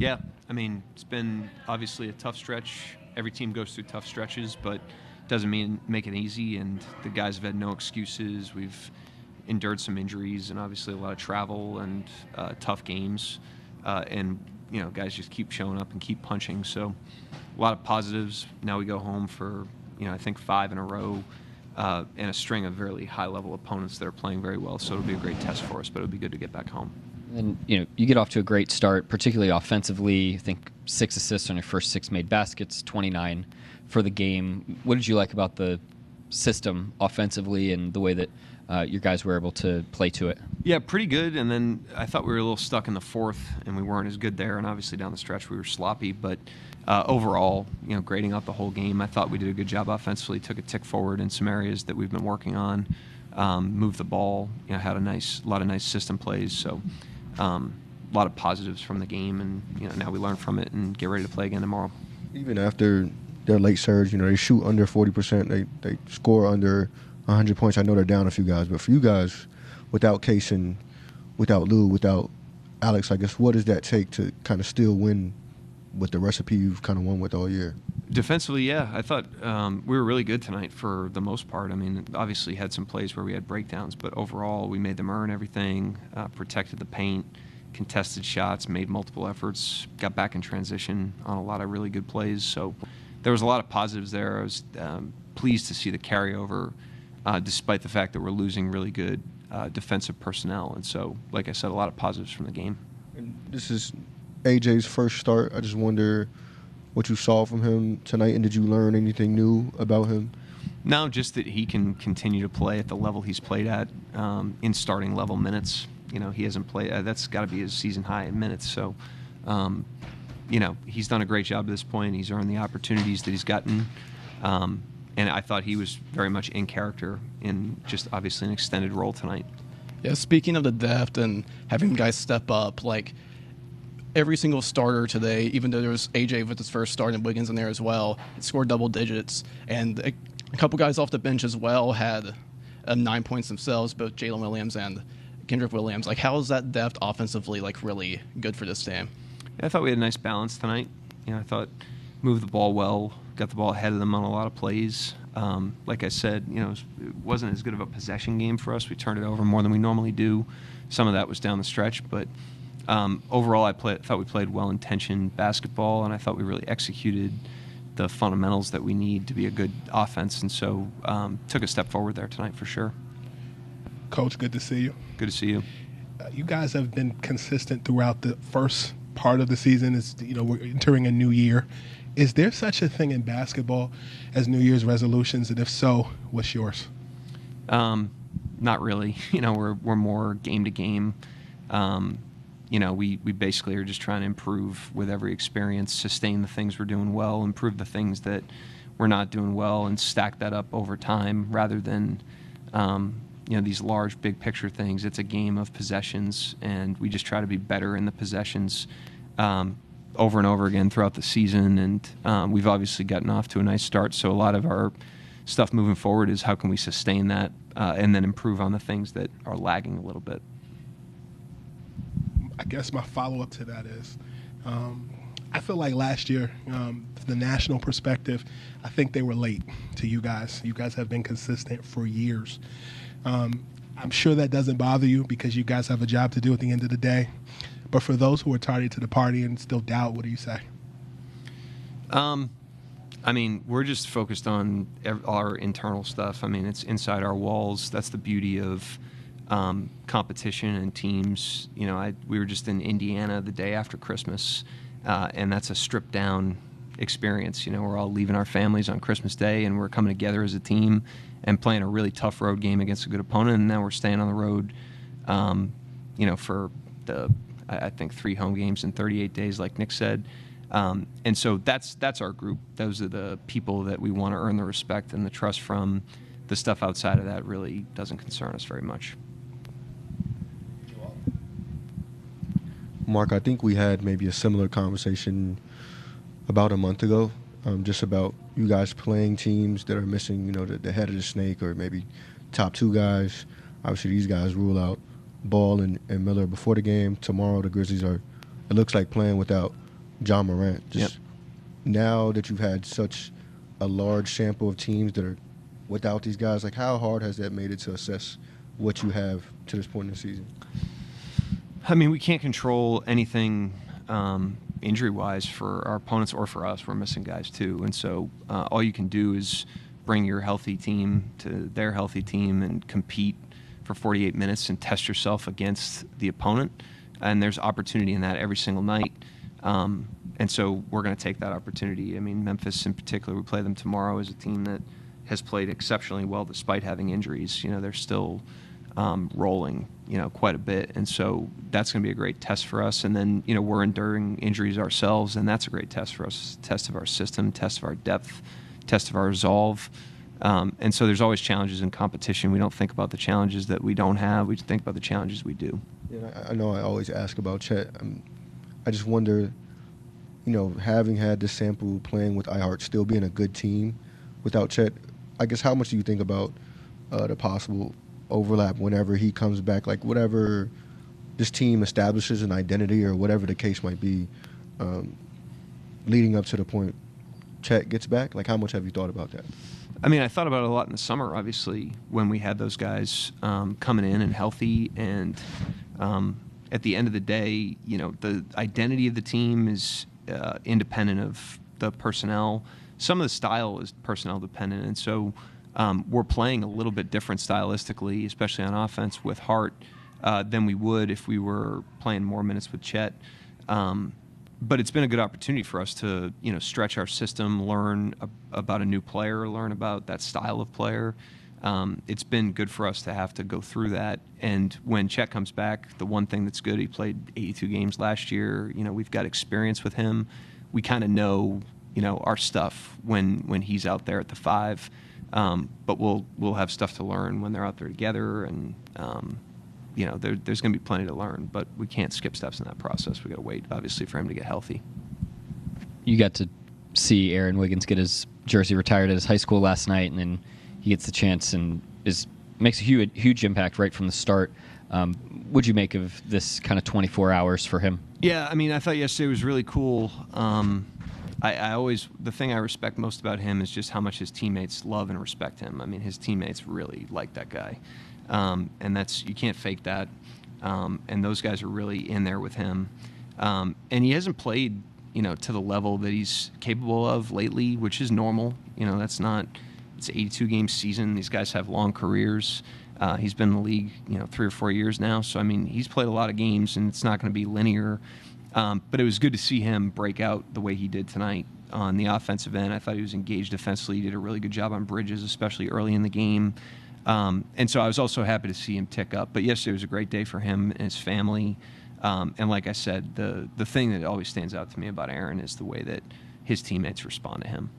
Yeah, I mean, it's been obviously a tough stretch. Every team goes through tough stretches, but doesn't mean make it easy. And the guys have had no excuses. We've endured some injuries and obviously a lot of travel and tough games. And guys just keep showing up and keep punching. So a lot of positives. Now we go home for I think 5 in a row. And a string of really high-level opponents that are playing very well. So it'll be a great test for us, but it'll be good to get back home. And you get off to a great start, particularly offensively. I think 6 assists on your first 6 made baskets, 29 for the game. What did you like about the system offensively and the way that your guys were able to play to it? Yeah, pretty good. And then I thought we were a little stuck in the fourth, and we weren't as good there. And obviously down the stretch we were sloppy. But overall, grading out the whole game, I thought we did a good job offensively. Took a tick forward in some areas that we've been working on. Moved the ball. Had a lot of nice system plays. So a lot of positives from the game, and now we learn from it and get ready to play again tomorrow. Even after their late surge, they shoot under 40%. They score under 100 points. I know they're down a few guys, but for you guys, without Case and without Lou, without Alex, I guess, what does that take to kind of still win with the recipe you've kind of won with all year? Defensively, yeah. I thought we were really good tonight for the most part. I mean, obviously had some plays where we had breakdowns, but overall we made them earn everything, protected the paint, contested shots, made multiple efforts, got back in transition on a lot of really good plays. So there was a lot of positives there. I was pleased to see the carryover, despite the fact that we're losing really good defensive personnel. And so, like I said, a lot of positives from the game. And this is Ajay's first start. I just wonder what you saw from him tonight, and did you learn anything new about him? No, just that he can continue to play at the level he's played at in starting level minutes. He hasn't played. That's got to be his season high in minutes. So, he's done a great job at this point. He's earned the opportunities that he's gotten. And I thought he was very much in character in just obviously an extended role tonight. Yeah, speaking of the depth and having guys step up, like every single starter today, even though there was AJ with his first start and Wiggins in there as well, it scored double digits. And a couple guys off the bench as well had 9 points themselves, both Jalen Williams and Kendrick Williams. Like, how is that depth offensively really good for this team? Yeah, I thought we had a nice balance tonight. I thought moved the ball well, got the ball ahead of them on a lot of plays. Like I said, it wasn't as good of a possession game for us. We turned it over more than we normally do. Some of that was down the stretch, but overall I thought we played well-intentioned basketball, and I thought we really executed the fundamentals that we need to be a good offense, and so took a step forward there tonight for sure. Coach, good to see you. Good to see you. You guys have been consistent throughout the first part of the season. We're entering a new year. Is there such a thing in basketball as New Year's resolutions? And if so, what's yours? Not really. We're more game to game. We basically are just trying to improve with every experience, sustain the things we're doing well, improve the things that we're not doing well, and stack that up over time rather than these large, big picture things. It's a game of possessions, and we just try to be better in the possessions over and over again throughout the season. And we've obviously gotten off to a nice start, so a lot of our stuff moving forward is how can we sustain that and then improve on the things that are lagging a little bit. I guess my follow-up to that is I feel like last year, the national perspective, I think they were late to you guys. You guys have been consistent for years. I'm sure that doesn't bother you because you guys have a job to do at the end of the day. But for those who are tardy to the party and still doubt, what do you say? We're just focused on our internal stuff. It's inside our walls. That's the beauty of competition and teams. We were just in Indiana the day after Christmas, and that's a stripped down experience. We're all leaving our families on Christmas Day, and we're coming together as a team and playing a really tough road game against a good opponent. And now we're staying on the road, for I think 3 home games in 38 days, like Nick said. And so that's our group. Those are the people that we want to earn the respect and the trust from. The stuff outside of that really doesn't concern us very much. Mark, I think we had maybe a similar conversation about a month ago, just about you guys playing teams that are missing, the head of the snake or maybe top 2 guys. Obviously, these guys rule out Ball and Miller before the game. Tomorrow, the Grizzlies it looks like, playing without John Morant. Just now that you've had such a large sample of teams that are without these guys, like how hard has that made it to assess what you have to this point in the season? I mean, we can't control anything injury-wise for our opponents or for us. We're missing guys too, and so all you can do is bring your healthy team to their healthy team and compete for 48 minutes and test yourself against the opponent. And there's opportunity in that every single night. And so we're going to take that opportunity. I mean, Memphis in particular, we play them tomorrow, as a team that has played exceptionally well despite having injuries. You know, they're still rolling, you know, quite a bit. And so that's going to be a great test for us. And then, you know, we're enduring injuries ourselves, and that's a great test for us. Test of our system, test of our depth, test of our resolve. And so there's always challenges in competition. We don't think about the challenges that we don't have. We think about the challenges we do. Yeah, I know I always ask about Chet. I just wonder, you know, having had this sample playing with iHeart, still being a good team without Chet, I guess how much do you think about the possible overlap whenever he comes back, like whatever this team establishes an identity or whatever the case might be, leading up to the point Chet gets back? Like, how much have you thought about that? I mean, I thought about it a lot in the summer, obviously, when we had those guys coming in and healthy. And at the end of the day, you know, the identity of the team is independent of the personnel. Some of the style is personnel dependent. And so we're playing a little bit different stylistically, especially on offense with Hart, than we would if we were playing more minutes with Chet. But it's been a good opportunity for us to, you know, stretch our system, learn about a new player, learn about that style of player. It's been good for us to have to go through that. And when Chet comes back, the one thing that's good, he played 82 games last year. You know, we've got experience with him. We kind of know, you know, our stuff when he's out there at the 5. But we'll have stuff to learn when they're out there together. And you know, there's going to be plenty to learn, but we can't skip steps in that process. We got to wait, obviously, for him to get healthy. You got to see Aaron Wiggins get his jersey retired at his high school last night, and then he gets the chance and makes a huge impact right from the start. What'd you make of this kind of 24 hours for him? Yeah, I mean, I thought yesterday was really cool. I always, the thing I respect most about him is just how much his teammates love and respect him. I mean, his teammates really like that guy. And that's, you can't fake that. And those guys are really in there with him. And he hasn't played, you know, to the level that he's capable of lately, which is normal. You know, that's not, it's an 82-game season. These guys have long careers. He's been in the league, you know, 3 or 4 years now. So, I mean, he's played a lot of games, and it's not going to be linear. But it was good to see him break out the way he did tonight on the offensive end. I thought he was engaged defensively. He did a really good job on Bridges, especially early in the game. And so I was also happy to see him tick up. But yesterday was a great day for him and his family. And like I said, the thing that always stands out to me about Aaron is the way that his teammates respond to him.